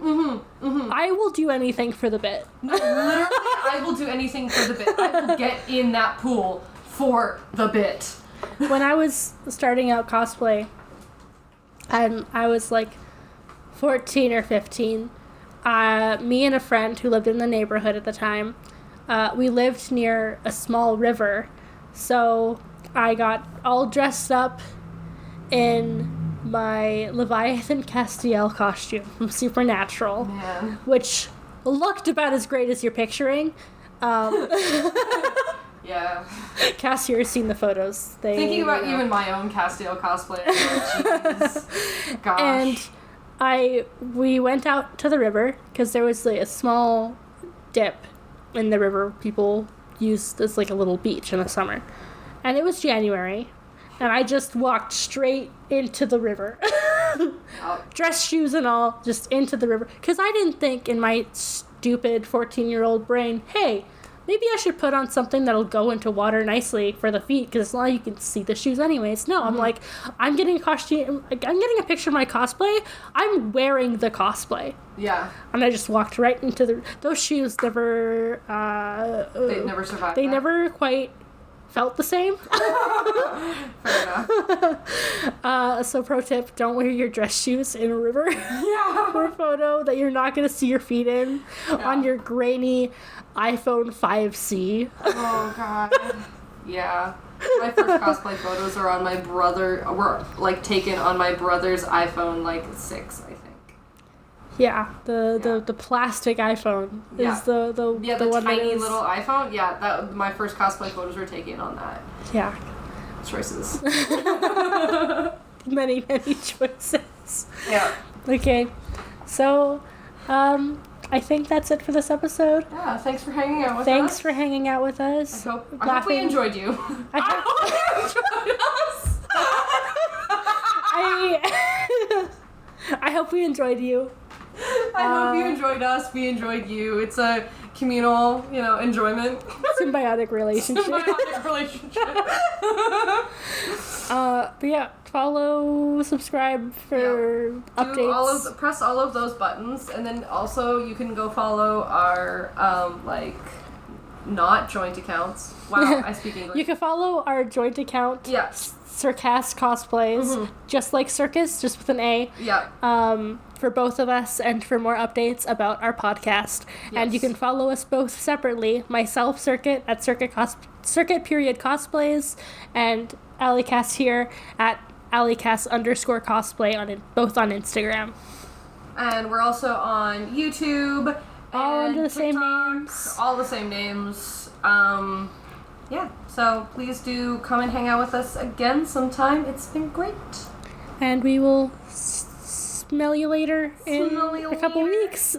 I will do anything for the bit. No, literally, I will do anything for the bit. I will get in that pool for the bit. When I was starting out cosplay, and I was like 14 or 15, me and a friend who lived in the neighborhood at the time, we lived near a small river. So I got all dressed up in my Leviathan Castiel costume from Supernatural, which looked about as great as you're picturing. Yeah. Cassie has seen the photos. Thinking about even my own Castiel cosplay, jeez. Gosh. And we went out to the river because there was like a small dip in the river people use as like a little beach in the summer. And it was January. And I just walked straight into the river. Dress shoes and all, just into the river. Because I didn't think in my stupid 14-year-old brain, hey, maybe I should put on something that'll go into water nicely for the feet, because it's not like you can see the shoes anyways. No, I'm like, I'm getting a costume, I'm getting a picture of my cosplay. I'm wearing the cosplay. Yeah. And I just walked right into those shoes never, they never survived. They never quite felt the same. Fair enough. So pro tip, don't wear your dress shoes in a river for a photo that you're not going to see your feet in on your grainy iPhone 5C. Oh god. Yeah. My first cosplay photos are on were like taken on my brother's iPhone like 6, I think. Yeah, the plastic iPhone is the one tiny little iPhone. Yeah, that my first cosplay photos were taken on that. Yeah. Choices. Many choices. Yeah. Okay. So, I think that's it for this episode. Yeah, thanks for hanging out with us. Thanks for hanging out with us. I hope we enjoyed you. I hope you enjoyed us. I hope we enjoyed you. I hope you enjoyed us. We enjoyed you. It's a communal, enjoyment. Symbiotic relationship. But yeah, follow, subscribe for updates. Press all of those buttons, and then also you can go follow our not joint accounts. Wow, I speak English. You can follow our joint account. Yeah. Circus Cosplays, just like circus, just with an A. Yeah. For both of us, and for more updates about our podcast. Yes. And you can follow us both separately. Myself, Circuit, at Circuit_Cosplays, and Alycas here at Alycas_cosplay both on Instagram. And we're also on YouTube. All under the TikTok, same names. All the same names. Yeah, so please do come and hang out with us again sometime. It's been great. And we will smell you later in a couple weeks.